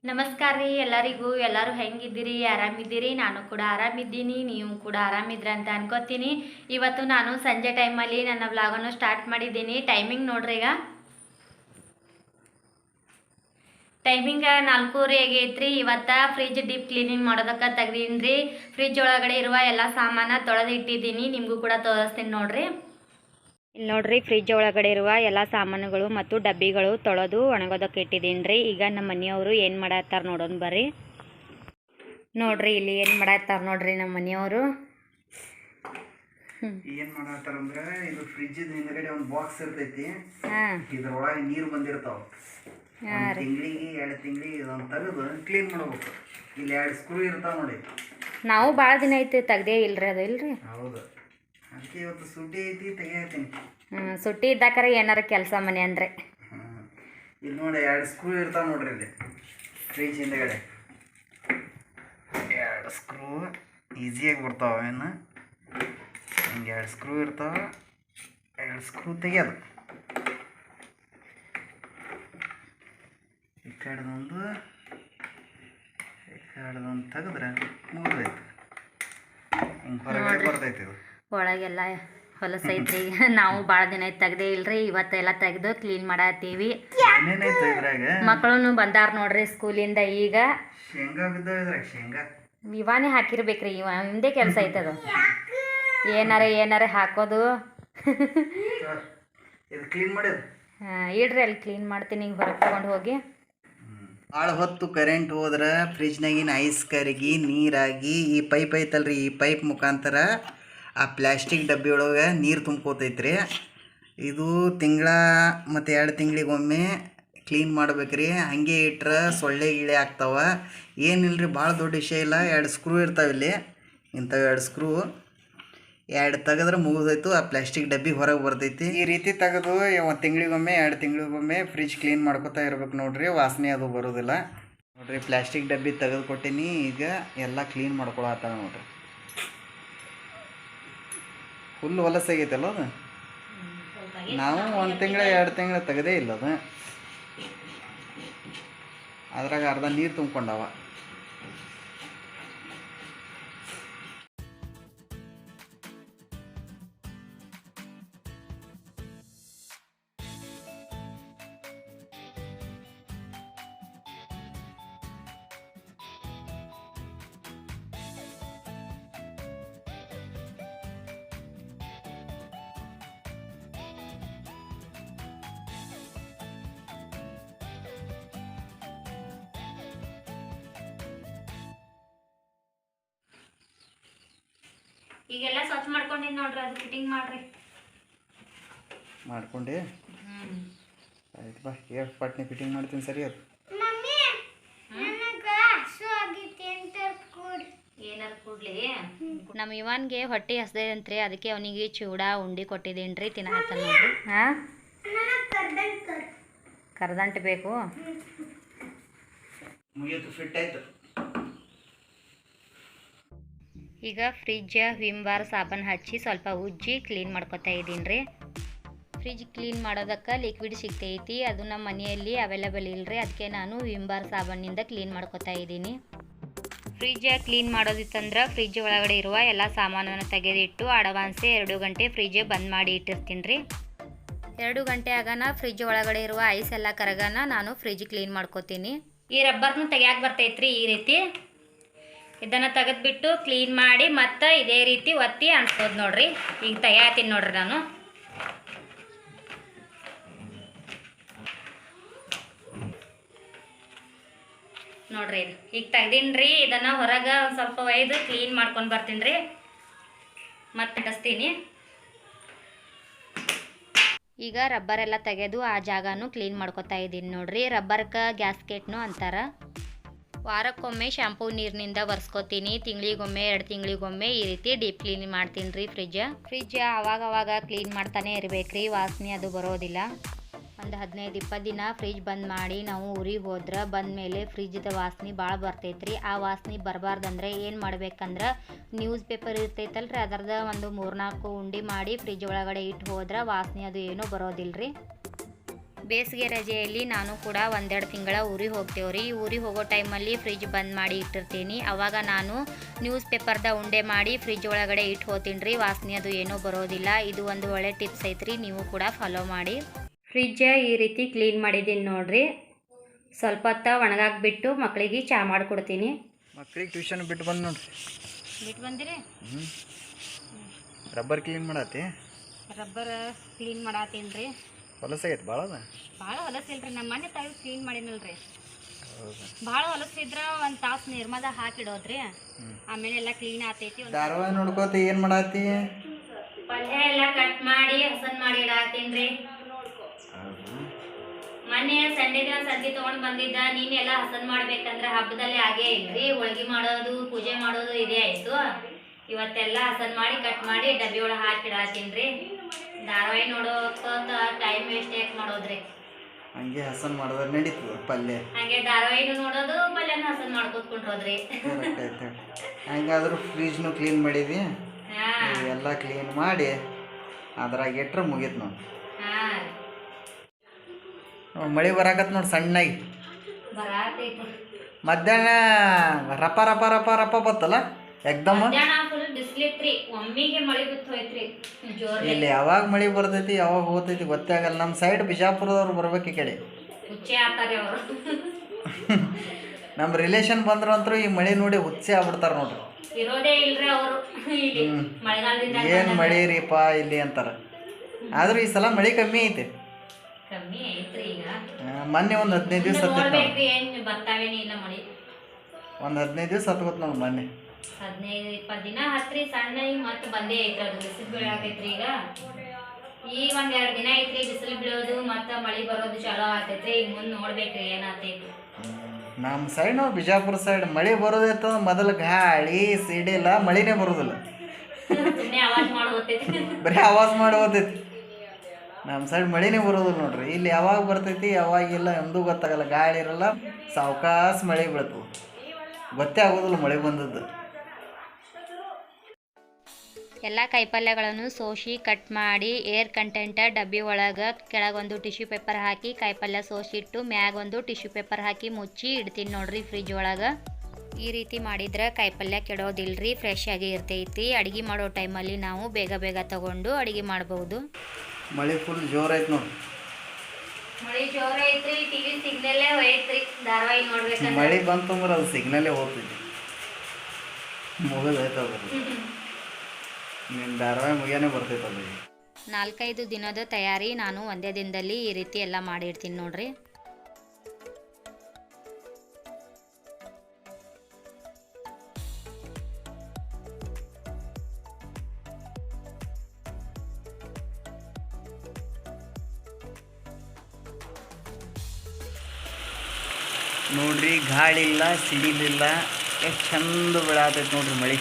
ನಮಸ್ಕಾರ ರೀ ಎಲ್ಲರಿಗೂ. ಎಲ್ಲರೂ ಹೆಂಗಿದ್ದೀರಿ? ಆರಾಮಿದ್ದೀರಿ? ನಾನು ಕೂಡ ಆರಾಮಿದ್ದೀನಿ, ನೀವು ಕೂಡ ಆರಾಮಿದ್ರ ಅಂತ ಅನ್ಕೋತೀನಿ. ಇವತ್ತು ನಾನು ಸಂಜೆ ಟೈಮಲ್ಲಿ ನನ್ನ ವ್ಲಾಗನ್ನು ಸ್ಟಾರ್ಟ್ ಮಾಡಿದ್ದೀನಿ. ಟೈಮಿಂಗ್ ನೋಡ್ರಿ, ಈಗ ಟೈಮಿಂಗ್ 4:30 ಆಗೈತ್ರಿ. ಇವತ್ತು ಫ್ರಿಜ್ ಡೀಪ್ ಕ್ಲೀನಿಂಗ್ ಮಾಡೋದಕ್ಕೆ ತೆಗ್ದೀನಿ ರೀ. ಫ್ರಿಜ್ ಒಳಗಡೆ ಇರುವ ಎಲ್ಲ ಸಾಮಾನು ತೊಳೆದು ಇಟ್ಟಿದ್ದೀನಿ, ನಿಮಗೂ ಕೂಡ ತೋರಿಸ್ತೀನಿ ನೋಡ್ರಿ. ಇಲ್ಲಿ ನೋಡ್ರಿ, ಫ್ರಿಜ್ ಒಳಗಡೆ ಇರುವ ಎಲ್ಲ ಸಾಮಾನುಗಳು ಮತ್ತು ಡಬ್ಬಿಗಳು ತೊಳೆದು ಒಣಗೋದಕ್ಕೆ ಇಟ್ಟಿದ್ದೀನಿ ರೀ. ಈಗ ನಮ್ಮ ಮನೆಯವರು ಏನು ಮಾಡತ್ತಾರ ನೋಡೋಣ ಬರ್ರಿ. ನೋಡ್ರಿ ಇಲ್ಲಿ ಏನು ಮಾಡತ್ತಾರ ನೋಡ್ರಿ ನಮ್ಮ ಮನೆಯವರು. ಏನ್ ಮಾಡತ್ತಾರ ಅಂದ್ರೆ, ಇದು ಫ್ರಿಜ್ ಹಿಂದ್ಗಡೆ ಒಂದು ಬಾಕ್ಸ್ ಇರ್ತೈತಿ, ಇದ್ರೊಳಗೆ ನೀರು ಬಂದಿರ್ತಾವ. ತಿಂಗಳಿಗೆ 2 ತಿಂಗಳಿಗೆ ಇದನ್ನ ತೆಗೆದು ಕ್ಲೀನ್ ಮಾಡ್ಬೇಕು. ಇಲ್ಲಿ 2 ಸ್ಕ್ರೂ ಇರ್ತಾವ ನೋಡಿ. ನಾವು ಭಾಳ ದಿನ ಐತಿ ತೆಗ್ದೇ ಇಲ್ರಿ, ಅದು ಇಲ್ರಿ. ಹೌದು, ಅದಕ್ಕೆ ಇವತ್ತು ಸುಟ್ಟಿ ಐತಿ, ತೆಗಿಯತ್ತೀನಿ. ಸುಟ್ಟಿ ಇದ್ದಾಕರ ಏನಾರ ಕೆಲಸ ಮನೆ ಅಂದ್ರೆ. ಇಲ್ಲಿ ನೋಡಿ 2 ಸ್ಕ್ರೂ ಇರ್ತಾವ ನೋಡ್ರಿ. ಇಲ್ಲಿ ಫ್ರಿಜ್ ಹಿಂದ್ಗಡೆ 2 ಸ್ಕ್ರೂ ಈಸಿಯಾಗಿ ಬರ್ತಾವ. ಏನು ಹಿಂಗೆ 2 ಸ್ಕ್ರೂ ಇರ್ತಾವ, 2 ಸ್ಕ್ರೂ ತೆಗಿಯೋದು. ಈ ಕಡೆದೊಂದು ತೆಗೆದ್ರೆ ಮುಗಿದೈತೆ. ಹಿಂಗೆ ಹೊರಗಡೆ ಬರ್ತೈತಿ. ಇದು ಒಳಗೆಲ್ಲ ಹೊಲಸೈತ್ರಿ. ನಾವು ಭಾಳ ದಿನ ಐತೆ ತೆಗ್ದೇ ಇಲ್ರಿ. ಇವತ್ತೆಲ್ಲ ತೆಗೆದು ಕ್ಲೀನ್ ಮಾಡತ್ತೀವಿ. ಏನೇನೈತೆ ಇದ್ರಾಗ? ಮಕ್ಕಳು ಬಂದಾರ ನೋಡ್ರಿ ಸ್ಕೂಲಿಂದ. ಈಗ ಶೇಂಗಾ ಬಿದ್ದಾವ ಇದ್ರಾಗ. ಶೇಂಗಾ ಇವಾನೇ ಹಾಕಿರ್ಬೇಕ್ರಿ. ಇವ ಹಿಂದೆ ಕೆಲಸ ಐತದು. ಏನಾರ ಹಾಕೋದು. ಇದು ಕ್ಲೀನ್ ಮಾಡೋದು. ಇಡ್ರಿ, ಅಲ್ಲಿ ಕ್ಲೀನ್ ಮಾಡ್ತೀನಿ. ಈಗ ಹೊರಗೆ ತಗೊಂಡು ಹೋಗಿ. ಭಾಳ ಹೊತ್ತು ಕರೆಂಟ್ ಹೋದ್ರೆ ಫ್ರಿಜ್ನಾಗಿನ ಐಸ್ ಕರಗಿ ನೀರಾಗಿ ಈ ಪೈಪ್ ಐತಲ್ರಿ, ಈ ಪೈಪ್ ಮುಖಾಂತರ ಆ ಪ್ಲ್ಯಾಸ್ಟಿಕ್ ಡಬ್ಬಿ ಒಳಗೆ ನೀರು ತುಂಬ್ಕೋತೈತ್ರಿ. ಇದು ತಿಂಗಳ ಮತ್ತು 2 ತಿಂಗಳಿಗೊಮ್ಮೆ ಕ್ಲೀನ್ ಮಾಡ್ಬೇಕ್ರಿ. ಹಾಗೆ ಇಟ್ರೆ ಸೊಳ್ಳೆ ಗಿಳೆ ಆಗ್ತಾವ. ಏನಿಲ್ಲರಿ, ಭಾಳ ದೊಡ್ಡ ವಿಷಯ ಇಲ್ಲ. 2 ಸ್ಕ್ರೂ ಇರ್ತಾವೆ ಇಲ್ಲಿ. ಇಂಥವು 2 ಸ್ಕ್ರೂ 2 ತೆಗೆದ್ರೆ ಮುಗಿದೋಯ್ತು. ಆ ಪ್ಲ್ಯಾಸ್ಟಿಕ್ ಡಬ್ಬಿ ಹೊರಗೆ ಬರ್ತೈತಿ. ಈ ರೀತಿ ತೆಗೆದು 1 ತಿಂಗಳಿಗೊಮ್ಮೆ 2 ತಿಂಗಳಿಗೊಮ್ಮೆ ಫ್ರಿಜ್ ಕ್ಲೀನ್ ಮಾಡ್ಕೊತಾ ಇರ್ಬೇಕು ನೋಡ್ರಿ. ವಾಸನೆ ಅದು ಬರೋದಿಲ್ಲ ನೋಡ್ರಿ. ಪ್ಲ್ಯಾಸ್ಟಿಕ್ ಡಬ್ಬಿ ತೆಗೆದು ಕೊಟ್ಟೀನಿ. ಈಗ ಎಲ್ಲ ಕ್ಲೀನ್ ಮಾಡ್ಕೊಳತ್ತಾವ ನೋಡ್ರಿ. ಫುಲ್ ಹೊಲಸಾಗೈತಲ್ಲ ಅದು. ನಾವು 1 ತಿಂಗಳ 2 ತಿಂಗಳ ತೆಗೆದೇ ಇಲ್ಲ ಅದು. ಅದ್ರಾಗ ಅರ್ಧ ನೀರು ತುಂಬ್ಕೊಂಡವ. ಈಗೆಲ್ಲ ಸ್ವಚ್ಛ ಮಾಡ್ಕೊಂಡಿನಿ ನೋಡ್ರಿ. ಅದು ಫಿಟ್ಟಿಂಗ್ ಮಾಡ್ರಿ. ಮಾಡ್ಕೊಂಡೆ ಆಯ್ತು ಬಾ. ಎಷ್ಟು ಪಟ್ನೆ ಫಿಟ್ಟಿಂಗ್ ಮಾಡ್ತೀನಿ. ಸರಿ ಅದು ಏನಾರು ಕೊಡ್ಲಿ. ನಮ್ಮ ಇವಾನ್ಗೆ ಹೊಟ್ಟೆ ಹಸ್ದೈದಂತ್ರಿ, ಅದಕ್ಕೆ ಅವನಿಗೆ ಚೂಡ ಉಂಡಿ ಕೊಟ್ಟಿದ್ದೇನ್ರಿ. ತಿನ್ನಾಯ್ತ ನೋಡ್ರಿ. ಕರ್ದಂಟು ಬೇಕು. ಮುಗಿಯಿತು, ಫಿಟ್ ಆಯ್ತು. ಈಗ ಫ್ರಿಜ್ ವಿಮ್ ಬಾರ್ ಸಾಬನ್ ಹಚ್ಚಿ ಸ್ವಲ್ಪ ಉಜ್ಜಿ ಕ್ಲೀನ್ ಮಾಡ್ಕೊತಾ ಇದ್ದೀನಿ ರೀ. ಫ್ರಿಜ್ ಕ್ಲೀನ್ ಮಾಡೋದಕ್ಕೆ ಲಿಕ್ವಿಡ್ ಸಿಗ್ತೈತಿ. ಅದು ನಮ್ಮ ಮನೆಯಲ್ಲಿ ಅವೈಲೇಬಲ್ ಇಲ್ಲರಿ, ಅದಕ್ಕೆ ನಾನು ವಿಮ್ ಬಾರ್ ಸಾಬನ್ನಿಂದ ಕ್ಲೀನ್ ಮಾಡ್ಕೊತಾ ಇದ್ದೀನಿ. ಫ್ರಿಜ್ ಕ್ಲೀನ್ ಮಾಡೋದಿತ್ತಂದ್ರೆ ಫ್ರಿಜ್ ಒಳಗಡೆ ಇರುವ ಎಲ್ಲ ಸಾಮಾನನ್ನು ತೆಗೆದಿಟ್ಟು ಅಡ್ವಾನ್ಸೇ 2 ಗಂಟೆ ಫ್ರಿಜ್ ಬಂದ್ ಮಾಡಿ ಇಟ್ಟಿರ್ತೀನಿ ರೀ. 2 ಗಂಟೆ ಆಗನ ಫ್ರಿಜ್ ಒಳಗಡೆ ಇರುವ ಐಸ್ ಎಲ್ಲ ಕರಗನ ನಾನು ಫ್ರಿಜ್ ಕ್ಲೀನ್ ಮಾಡ್ಕೋತೀನಿ. ಈ ರಬ್ಬರ್ನು ತೆಗಿಯಾಕೆ ಬರ್ತೈತ್ರಿ. ಈ ರೀತಿ ಇದನ್ನು ತೆಗೆದ್ಬಿಟ್ಟು ಕ್ಲೀನ್ ಮಾಡಿ ಮತ್ತೆ ಇದೇ ರೀತಿ ಒತ್ತಿ ಅನ್ಸ್ಬೋದು ನೋಡ್ರಿ. ಈಗ ತೆಗಿಯಾತೀನಿ ನೋಡ್ರಿ ನಾನು. ನೋಡ್ರಿ ಇದು ಈಗ ತೆಗ್ದೀನಿ ರೀ. ಇದನ್ನು ಹೊರಗೆ ಒಂದು ಸ್ವಲ್ಪ ಒಯ್ದು ಕ್ಲೀನ್ ಮಾಡ್ಕೊಂಡು ಬರ್ತೀನಿ ರೀ. ಮತ್ತೆ ಕಸ್ತೀನಿ. ಈಗ ರಬ್ಬರ್ ಎಲ್ಲ ತೆಗೆದು ಆ ಜಾಗನೂ ಕ್ಲೀನ್ ಮಾಡ್ಕೊತಾ ಇದ್ದೀನಿ ನೋಡ್ರಿ. ರಬ್ಬರ್ಗೆ ಗ್ಯಾಸ್ಕೆಟ್ನು ಅಂತಾರ. ವಾರಕ್ಕೊಮ್ಮೆ ಶಾಂಪೂ ನೀರಿನಿಂದ ಒರೆಸ್ಕೊತೀನಿ. ತಿಂಗಳಿಗೊಮ್ಮೆ 2 ತಿಂಗಳಿಗೊಮ್ಮೆ ಈ ರೀತಿ ಡೀಪ್ ಕ್ಲೀನ್ ಮಾಡ್ತೀನಿ ರೀ. ಫ್ರಿಜ್ ಅವಾಗ ಕ್ಲೀನ್ ಮಾಡ್ತಾನೆ ಇರಬೇಕ್ರಿ, ವಾಸನೆ ಅದು ಬರೋದಿಲ್ಲ. ಒಂದು 15-20 ದಿನ ಫ್ರಿಜ್ ಬಂದ್ ಮಾಡಿ ನಾವು ಊರಿಗೆ ಹೋದ್ರೆ ಬಂದ ಮೇಲೆ ಫ್ರಿಜ್ದ ವಾಸನೆ ಭಾಳ ಬರ್ತೈತ್ರಿ. ಆ ವಾಸನೆ ಬರಬಾರ್ದಂದ್ರೆ ಏನು ಮಾಡ್ಬೇಕಂದ್ರೆ ನ್ಯೂಸ್ ಪೇಪರ್ ಇರ್ತೈತಲ್ರಿ, ಅದರದ ಒಂದು 3-4 ಉಂಡಿ ಮಾಡಿ ಫ್ರಿಜ್ ಒಳಗಡೆ ಇಟ್ಟು ಹೋದ್ರೆ ವಾಸನೆ ಅದು ಏನೂ ಬರೋದಿಲ್ಲ ರೀ. ಬೇಸಿಗೆ ರಜೆಯಲ್ಲಿ ನಾನು ಕೂಡ ಒಂದೆರಡು ತಿಂಗಳ ಊರಿಗೆ ಹೋಗ್ತೇವ್ರಿ. ಊರಿಗೆ ಹೋಗೋ ಟೈಮಲ್ಲಿ ಫ್ರಿಜ್ ಬಂದ್ ಮಾಡಿ ಇಟ್ಟಿರ್ತೀನಿ. ಅವಾಗ ನಾನು ನ್ಯೂಸ್ ಪೇಪರ್ದ ಉಂಡೆ ಮಾಡಿ ಫ್ರಿಜ್ ಒಳಗಡೆ ಇಟ್ಟು ಹೋಗ್ತೀನಿ ರೀ. ವಾಸನೆ ಅದು ಏನೂ ಬರೋದಿಲ್ಲ. ಇದು ಒಂದು ಒಳ್ಳೆ ಟಿಪ್ಸ್ ಐತ್ರಿ, ನೀವು ಕೂಡ ಫಾಲೋ ಮಾಡಿ. ಫ್ರಿಜ್ ಈ ರೀತಿ ಕ್ಲೀನ್ ಮಾಡಿದ್ದೀನಿ ನೋಡ್ರಿ. ಸ್ವಲ್ಪ ಹೊತ್ತ ಒಣಗಾಕ್ಬಿಟ್ಟು ಮಕ್ಕಳಿಗೆ ಚಹಾ ಮಾಡಿಕೊಡ್ತೀನಿ. ಮಕ್ಳಿಗೆ ಟ್ಯೂಷನ್ ಬಿಟ್ಟು ಬಂದು ನೋಡ್ರಿ. ಬಿಟ್ಟು ಬಂದಿರಿ? ರಬ್ಬರ್ ಕ್ಲೀನ್ ಮಾಡತ್ತಿ? ರಬ್ಬರ್ ಕ್ಲೀನ್ ಮಾಡತ್ತೀನಿ ರೀ. ಹೊಲಸಾಗೈತೆ ಭಾಳ ಭಾಳ ಹೊಲಸಿಲ್ರಿ. ನಮ್ಮ ಮನೆ ತೆಗೆದು ಕ್ಲೀನ್ ಮಾಡಿನಲ್ರಿ. ಭಾಳ ಹೊಲಸಿದ್ರ ಒಂದು ತಾಸು ನಿರ್ಮದ ಹಾಕಿಡೋದ್ರಿ, ಆಮೇಲೆ ಎಲ್ಲ ಕ್ಲೀನ್ ಆತೈತಿ. ಧಾರಾವಾಹಿ ನೋಡ್ಕೋತ ಏನು ಮಾಡತ್ತಿ? ಪಲ್ಯ ಎಲ್ಲ ಕಟ್ ಮಾಡಿ ಹಸನ್ ಮಾಡಿ ಇಡತ್ತೀನಿ ರೀ. ಮೊನ್ನೆ ಸಂಡೆ ದಿನ ಸಂತಿ ತೊಗೊಂಡು ಬಂದಿದ್ದ. ನೀನೆಲ್ಲ ಹಸನ್ ಮಾಡ್ಬೇಕಂದ್ರೆ ಹಬ್ಬದಲ್ಲಿ ಆಗೇ ಇಲ್ರಿ. ಹೋಳ್ಗಿ ಮಾಡೋದು ಪೂಜೆ ಮಾಡೋದು ಇದೇ ಆಯ್ತು. ಇವತ್ತೆಲ್ಲ ಹಸನ್ ಮಾಡಿ ಕಟ್ ಮಾಡಿ ಡಬ್ಬಿ ಒಳಗೆ ಹಾಕಿಡತ್ತೀನಿ ರೀ. ಧಾರಾವಾಹಿ ನೋಡೋಕೋತ ಟೈಮ್ ವೇಸ್ಟ್ ಯಾಕೆ ಮಾಡೋದ್ರಿ? ಹಂಗೆ ಹಸನ್ ಮಾಡಿದ್ರೆ ನಡೀತದ ಪಲ್ಯ. ಹಂಗೆ ಧಾರಾವಾಹಿನೂ ನೋಡೋದು ಪಲ್ಯನ ಹಸನ್ ಮಾಡ್ಕೊತ್ಕೊಂಡು ಹೋದ್ರಿ. ಹಂಗಾದ್ರೂ ಫ್ರಿಜ್ನು ಕ್ಲೀನ್ ಮಾಡಿದ್ವಿ. ಎಲ್ಲ ಕ್ಲೀನ್ ಮಾಡಿ ಅದ್ರಾಗ ಇಟ್ರೆ ಮುಗೀತು ನೋಡಿ. ಮಳೆ ಬರಾಕತ್ ನೋಡಿ ಸಣ್ಣಾಗಿ. ಮಧ್ಯಾಹ್ನ ರಪ ರಪ ರಪ ರಪ ಬತ್ತಲ್ಲ ಎಕ್ದಮ್. ಇಲ್ಲಿ ಯಾವಾಗ ಮಳೆ ಬರ್ತೈತಿ ಯಾವಾಗ ಹೋಗ್ತೈತಿ ಗೊತ್ತೇ ಆಗಲ್ಲ. ನಮ್ಮ ಸೈಡ್ ಬಿಜಾಪುರದವ್ರು ಬರ್ಬೇಕು ಈ ಕಡೆ. ನಮ್ಮ ರಿಲೇಷನ್ ಬಂದ್ರು ಅಂತೂ ಈ ಮಳೆ ನೋಡಿ ಹುಚ್ಚೆ ಆಗ್ಬಿಡ್ತಾರ ನೋಡ್ರಿ. ಏನು ಮಳೆ ರೀಪ ಇಲ್ಲಿ ಅಂತಾರ. ಆದ್ರೂ ಈ ಸಲ ಮಳೆ ಕಮ್ಮಿ ಐತೆ. ಮೊನ್ನೆ ಒಂದು 15 ದಿವಸ ಒಂದು 15 ದಿವಸ ಹತ್ಕೋತ್ ನೋಡಿ. ಮೊನ್ನೆ 15-20 ದಿನ ಹತ್ರಿ ಸಣ್ಣ. ಈಗ ಮತ್ತೆ ಬಂದೇ ಐತ್ರಿ, ಅದು ಬಿಸಿಲು ಬೀಳಾಕೈತ್ರಿ. ಈಗ ಒಂದ್ 2 ದಿನ ಐತ್ರಿ ಬಿಸಿಲು ಬೀಳೋದು, ಮತ್ತೆ ಮಳೆ ಬರೋದು ಚಲೋ ಆಗ್ತೈತ್ರಿ. ಈಗ ಮುಂದೆ ನೋಡ್ಬೇಕ್ರಿ ಏನಾಗ್ತೈತಿ. ನಮ್ಮ ಸೈಡ್ ನಾವು ಬಿಜಾಪುರ ಸೈಡ್ ಮಳೆ ಬರೋದೈತ ಮೊದಲು ಗಾಳಿ ಸಿಡಿಲ್ಲ, ಮಳಿನೇ ಬರೋದಿಲ್ಲ. ಬರೀ ಆವಾಜ್ ಮಾಡಿ ಹೋಗ್ತೈತಿ. ನಮ್ಮ ಸೈಡ್ ಮಳಿನೇ ಬರೋದಿಲ್ಲ ನೋಡ್ರಿ. ಇಲ್ಲಿ ಯಾವಾಗ ಬರ್ತೈತಿ ಯಾವಾಗಿಲ್ಲ ಎಂದೂ ಗೊತ್ತಾಗಲ್ಲ. ಗಾಳಿ ಇರಲ್ಲ, ಸಾವಕಾಶ ಮಳೆ ಬೀಳ್ತವೆ, ಗೊತ್ತೇ ಆಗೋದಿಲ್ಲ ಮಳೆ ಬಂದದ್ದು. ಎಲ್ಲ ಕಾಯಿಪಲ್ಯಗಳನ್ನು ಸೋಸಿ ಕಟ್ ಮಾಡಿ ಏರ್ ಕಂಟೆಂಟ್ ಡಬ್ಬಿ ಒಳಗೆ ಕೆಳಗೊಂದು ಟಿಶ್ಯೂ ಪೇಪರ್ ಹಾಕಿ ಕಾಯಿಪಲ್ಯ ಸೋಸಿಟ್ಟು ಮ್ಯಾಗೊಂದು ಟಿಶ್ಯೂ ಪೇಪರ್ ಹಾಕಿ ಮುಚ್ಚಿ ಇಡ್ತೀನಿ ನೋಡ್ರಿ ಫ್ರಿಜ್ ಒಳಗೆ. ಈ ರೀತಿ ಮಾಡಿದ್ರೆ ಕಾಯಿಪಲ್ಯ ಕೆಡೋದಿಲ್ರಿ, ಫ್ರೆಶ್ ಆಗಿ ಇರ್ತೈತಿ. ಅಡುಗೆ ಮಾಡೋ ಟೈಮಲ್ಲಿ ನಾವು ಬೇಗ ಬೇಗ ತಗೊಂಡು ಅಡುಗೆ ಮಾಡ್ಬೋದು. ಮಳೆ ಫುಲ್ ಜೋರ್ ಐತೆ ನೋಡಿ. ಮಳೆ ಜೋರ್ ಐತ್ರಿ. ಟಿವಿ ಸಿಗ್ನಲ್ಲೇ ಹೋಯ್ತ್ರಿ. ಧಾರಾವಾಹಿ ನೋಡ್ಬೇಕಂದ್ರೆ ಮಳೆ ಬಂತಂದ್ರೆ ಅದು ಸಿಗ್ನಲ್ಲೇ ಹೋಗ್ತೈತಿ. ಮುಗಿದೈತದ ನಿನ್ನ ಧಾರಾವಾಹಿ ಮುಗಿಯಾನೇ ಬರ್ತೈತೆ ಅದು. 4-5 ದಿನದ ತಯಾರಿ ನಾನು ಒಂದೇ ದಿನದಲ್ಲಿ ಈ ರೀತಿ ಎಲ್ಲ ಮಾಡಿರ್ತೀನಿ ನೋಡ್ರಿ. ನೋಡ್ರಿ ಗಾಳಿ ಇಲ್ಲ ಸಿಡಿಲಿಲ್ಲ, ಎಷ್ಟು ಚಂದ ಬೀಳತೈತೆ ನೋಡ್ರಿ ಮಳೆ.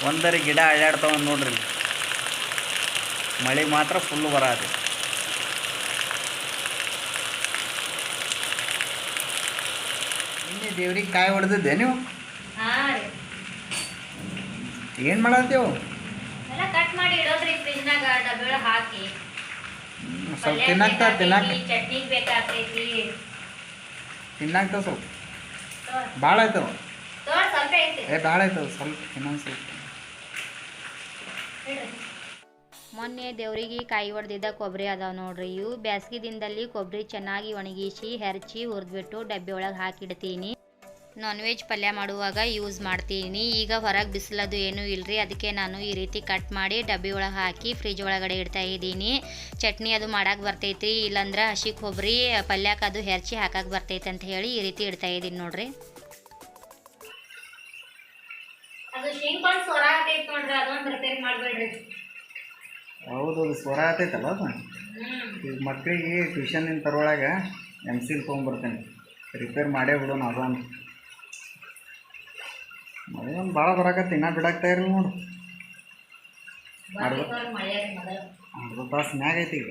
ಒಂದರ ಗಿಡ ಅಡ್ಯಾಡ್ತಾವ ನೋಡ್ರಿ. ಮಳೆ ಮಾತ್ರ ಫುಲ್ ಬರತೈತಿ. ನಿನ್ನೆ ದೇವ್ರಿಗೆ ಕಾಯಿ ಹೊಡೆದಿದ್ದೆ ನೀವು? ಏನು ಮಾಡತ್ತೇವು? ಕಟ್ ಮಾಡಿ ಇಡೋದ್ರಿ ಫ್ರಿಜ್ನಾಗ ಡಬ್ಬಿ ಒಳಗೆ ಹಾಕಿ. ಸ್ವಲ್ಪ ತಿನ್ನಾಕ್ತಾವ ಚಟ್ನಿ ಬೇಕಾಗ್ತೈತಿ. ತಿನ್ನಾಕ್ತಾವ ಸ್ವಲ್ಪ ಭಾಳ ಆಯ್ತವ. ಸ್ವಲ್ಪ ಐತಿ. ಭಾಳ ಆಯ್ತವ ಸ್ವಲ್ಪ ಇನ್ನೊಂದು ಸ್ವಲ್ಪ. ಮೊನ್ನೆ ದೇವ್ರಿಗೆ ಕಾಯಿ ಹೊಡೆದಿದ್ದ ಕೊಬ್ಬರಿ ಅದಾವ ನೋಡ್ರಿ. ಇವು ಬ್ಯಾಸ್ಗಿ ದಿನದಲ್ಲಿ ಕೊಬ್ಬರಿ ಚೆನ್ನಾಗಿ ಒಣಗಿಸಿ ಹೆರಚಿ ಹುರಿದ್ಬಿಟ್ಟು ಡಬ್ಬಿ ಒಳಗೆ ಹಾಕಿಡ್ತೀನಿ. ನಾನ್ ವೆಜ್ ಪಲ್ಯ ಮಾಡುವಾಗ ಯೂಸ್ ಮಾಡ್ತೀನಿ. ಈಗ ಹೊರಗೆ ಬಿಸಿಲದು ಏನೂ ಇಲ್ಲರಿ, ಅದಕ್ಕೆ ನಾನು ಈ ರೀತಿ ಕಟ್ ಮಾಡಿ ಡಬ್ಬಿ ಒಳಗೆ ಹಾಕಿ ಫ್ರಿಜ್ ಒಳಗಡೆ ಇಡ್ತಾ ಇದ್ದೀನಿ. ಚಟ್ನಿ ಅದು ಮಾಡಕ್ಕೆ ಬರ್ತೈತಿ, ಇಲ್ಲಾಂದ್ರೆ ಹಸಿ ಕೊಬ್ಬರಿ ಪಲ್ಯಕ್ಕೆ ಅದು ಹೆರಚಿ ಹಾಕಕ್ಕೆ ಬರ್ತೈತೆ ಅಂತ ಹೇಳಿ ಈ ರೀತಿ ಇಡ್ತಾ ಇದ್ದೀನಿ ನೋಡ್ರಿ. ಅದು ಶಿಂಕೊಂಡು ಸ್ವರ ಆಗೈತೆ ನೋಡ್ರಿ, ಅದೊಂದು ರಿಪೇರಿ ಮಾಡಬೇಡ್ರಿ. ಹೌದು, ಅದು ಸ್ವರ ಆಗ್ತೈತಲ್ಲ ಅದು. ಈಗ ಮಕ್ಕಳಿಗೆ ಟ್ಯೂಷನಿಂದ ತರೊಳಗೆ MCL ತೊಗೊಂಬರ್ತೇನೆ, ರಿಪೇರ್ ಮಾಡೇ ಬಿಡೋಣ ಅದೊಂದು. ಮಳೆ ಒಂದು ಭಾಳ ಬರಾಕತ್ತೆ, ಇನ್ನೂ ಬಿಡಾಕ್ತಾ ಇರಲಿ ನೋಡು. ಅರ್ಧ ತಾಸು ಮ್ಯಾಗ ಐತಿ ಈಗ.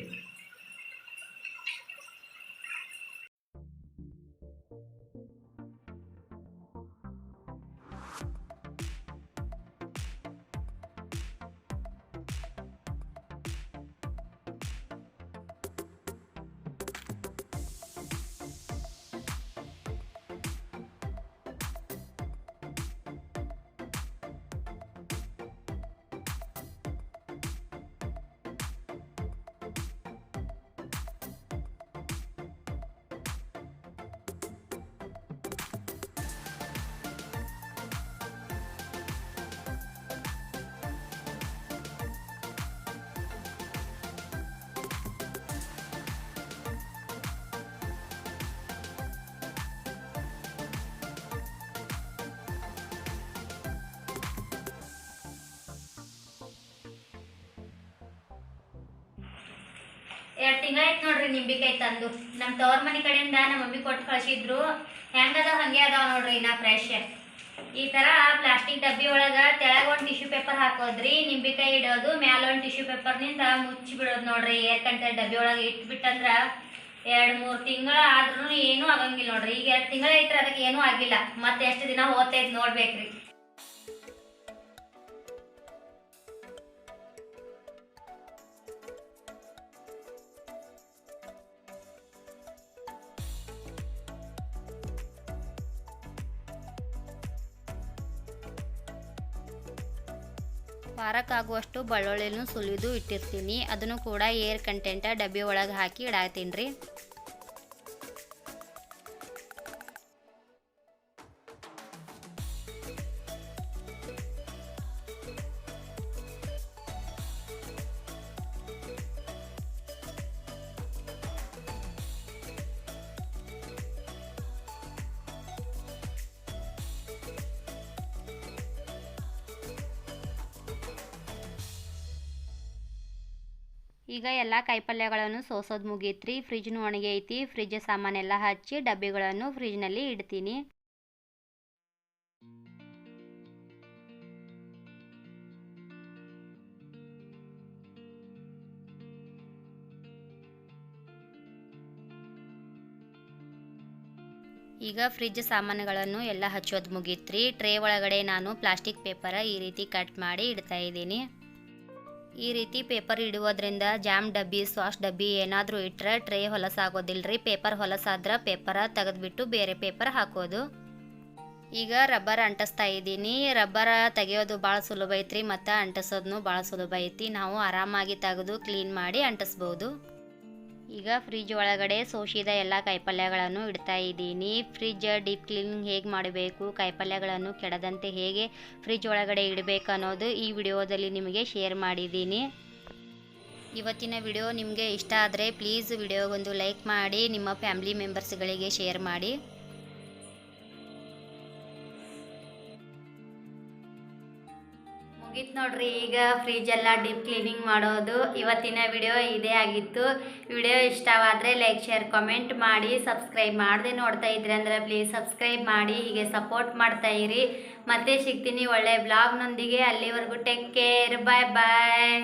2 ತಿಂಗಳಾಯ್ತು ನೋಡ್ರಿ ನಿಂಬಿಕಾಯಿ ತಂದು. ನಮ್ಮ ತವ್ರ ಮನೆ ಕಡೆಯಿಂದ ನಮ್ಮ ಮಮ್ಮಿ ಕೊಟ್ಟು ಕಳಿಸಿದ್ರು. ಹೆಂಗದಾವ ಹಂಗೆ ಅದಾವ ನೋಡ್ರಿ ಇನ್ನ ಫ್ರೆಶ್. ಈ ಥರ ಪ್ಲಾಸ್ಟಿಕ್ ಡಬ್ಬಿ ಒಳಗೆ ತೆಳಗೆ ಒಂದು ಟಿಶ್ಯೂ ಪೇಪರ್ ಹಾಕೋದ್ರಿ, ನಿಂಬಿಕಾಯಿ ಇಡೋದು, ಮ್ಯಾಲ ಒಂದು ಟಿಶ್ಯೂ ಪೇಪರ್ನಿಂದ ಮುಚ್ಚಿ ಬಿಡೋದು ನೋಡ್ರಿ. ಏರ್ ಕಂಟೆಂಟ್ ಡಬ್ಬಿ ಒಳಗೆ ಇಟ್ಬಿಟ್ಟಂದ್ರೆ 2-3 ತಿಂಗಳು ಆದ್ರೂ ಏನೂ ಆಗಂಗಿಲ್ಲ ನೋಡ್ರಿ. ಈಗ 2 ತಿಂಗಳು ಐತ್ರಿ, ಅದಕ್ಕೆ ಏನೂ ಆಗಿಲ್ಲ. ಮತ್ತೆ ಎಷ್ಟು ದಿನ ಹೋಗ್ತೈತೆ ನೋಡ್ಬೇಕ್ರಿ. ವಾರಕ್ಕಾಗುವಷ್ಟು ಬೆಳ್ಳುಳ್ಳಿನೂ ಸುಲಿದು ಇಟ್ಟಿರ್ತೀನಿ. ಅದನ್ನು ಕೂಡ ಏರ್ ಕಂಟೆಂಟ ಡಬ್ಬಿ ಒಳಗೆ ಹಾಕಿ ಇಡಾತೀನಿ ರೀ. ಈಗ ಎಲ್ಲ ಕಾಯಿಪಲ್ಯಗಳನ್ನು ಸೋಸೋದು ಮುಗೀತ್ರಿ. ಫ್ರಿಜ್ನು ಒಣಗಿ ಐತಿ. ಫ್ರಿಜ್ ಸಾಮಾನೆಲ್ಲ ಹಚ್ಚಿ ಡಬ್ಬಿಗಳನ್ನು ಫ್ರಿಜ್ನಲ್ಲಿ ಇಡ್ತೀನಿ. ಈಗ ಫ್ರಿಜ್ ಸಾಮಾನುಗಳನ್ನು ಎಲ್ಲ ಹಚ್ಚೋದು ಮುಗೀತ್ರಿ. ಟ್ರೇ ಒಳಗಡೆ ನಾನು ಪ್ಲಾಸ್ಟಿಕ್ ಪೇಪರ ಈ ರೀತಿ ಕಟ್ ಮಾಡಿ ಇಡ್ತಾ ಇದ್ದೀನಿ. ಈ ರೀತಿ ಪೇಪರ್ ಇಡುವುದರಿಂದ ಜಾಮ್ ಡಬ್ಬಿ, ಸಾಸ್ ಡಬ್ಬಿ ಏನಾದರೂ ಇಟ್ಟರೆ ಟ್ರೇ ಹೊಲಸಾಗೋದಿಲ್ಲರಿ. ಪೇಪರ್ ಹೊಲಸಾದ್ರೆ ಪೇಪರ ತೆಗೆದುಬಿಟ್ಟು ಬೇರೆ ಪೇಪರ್ ಹಾಕೋದು. ಈಗ ರಬ್ಬರ್ ಅಂಟಿಸ್ತಾ ಇದ್ದೀನಿ. ರಬ್ಬರ ತೆಗೆಯೋದು ಭಾಳ ಸುಲಭ ಐತ್ರಿ, ಮತ್ತು ಅಂಟಿಸೋದನ್ನು ಭಾಳ ಸುಲಭ ಐತಿ. ನಾವು ಆರಾಮಾಗಿ ತೆಗೆದು ಕ್ಲೀನ್ ಮಾಡಿ ಅಂಟಿಸ್ಬೋದು. ಈಗ ಫ್ರಿಜ್ ಒಳಗಡೆ ಸೋಸಿದ ಎಲ್ಲ ಕಾಯಿಪಲ್ಯಗಳನ್ನು ಇಡ್ತಾ ಇದ್ದೀನಿ. ಫ್ರಿಜ್ ಡೀಪ್ ಕ್ಲೀನಿಂಗ್ ಹೇಗೆ ಮಾಡಬೇಕು, ಕಾಯಿಪಲ್ಯಗಳನ್ನು ಕೆಡದಂತೆ ಹೇಗೆ ಫ್ರಿಜ್ ಒಳಗಡೆ ಇಡಬೇಕು ಅನ್ನೋದು ಈ ವಿಡಿಯೋದಲ್ಲಿ ನಿಮಗೆ ಶೇರ್ ಮಾಡಿದ್ದೀನಿ. ಇವತ್ತಿನ ವಿಡಿಯೋ ನಿಮಗೆ ಇಷ್ಟ ಆದರೆ ಪ್ಲೀಸ್ ವಿಡಿಯೋಗೊಂದು ಲೈಕ್ ಮಾಡಿ, ನಿಮ್ಮ ಫ್ಯಾಮಿಲಿ ಮೆಂಬರ್ಸ್ಗಳಿಗೆ ಶೇರ್ ಮಾಡಿ. ಮುಗೀತು ನೋಡ್ರಿ. ಈಗ ಫ್ರಿಜ್ ಎಲ್ಲ ಡೀಪ್ ಕ್ಲೀನಿಂಗ್ ಮಾಡೋದು. ಇವತ್ತಿನ ವಿಡಿಯೋ ಇದೇ ಆಗಿತ್ತು. ವಿಡಿಯೋ ಇಷ್ಟವಾದರೆ ಲೈಕ್, ಶೇರ್, ಕಾಮೆಂಟ್ ಮಾಡಿ. ಸಬ್ಸ್ಕ್ರೈಬ್ ಮಾಡದೆ ನೋಡ್ತಾ ಇದ್ರಿ ಅಂದರೆ ಪ್ಲೀಸ್ ಸಬ್ಸ್ಕ್ರೈಬ್ ಮಾಡಿ. ಹೀಗೆ ಸಪೋರ್ಟ್ ಮಾಡ್ತಾ ಇರಿ. ಮತ್ತೆ ಸಿಗ್ತೀನಿ ಒಳ್ಳೆ ಬ್ಲಾಗ್ನೊಂದಿಗೆ. ಅಲ್ಲಿವರೆಗೂ ಟೇಕ್ ಕೇರ್. ಬಾಯ್ ಬಾಯ್.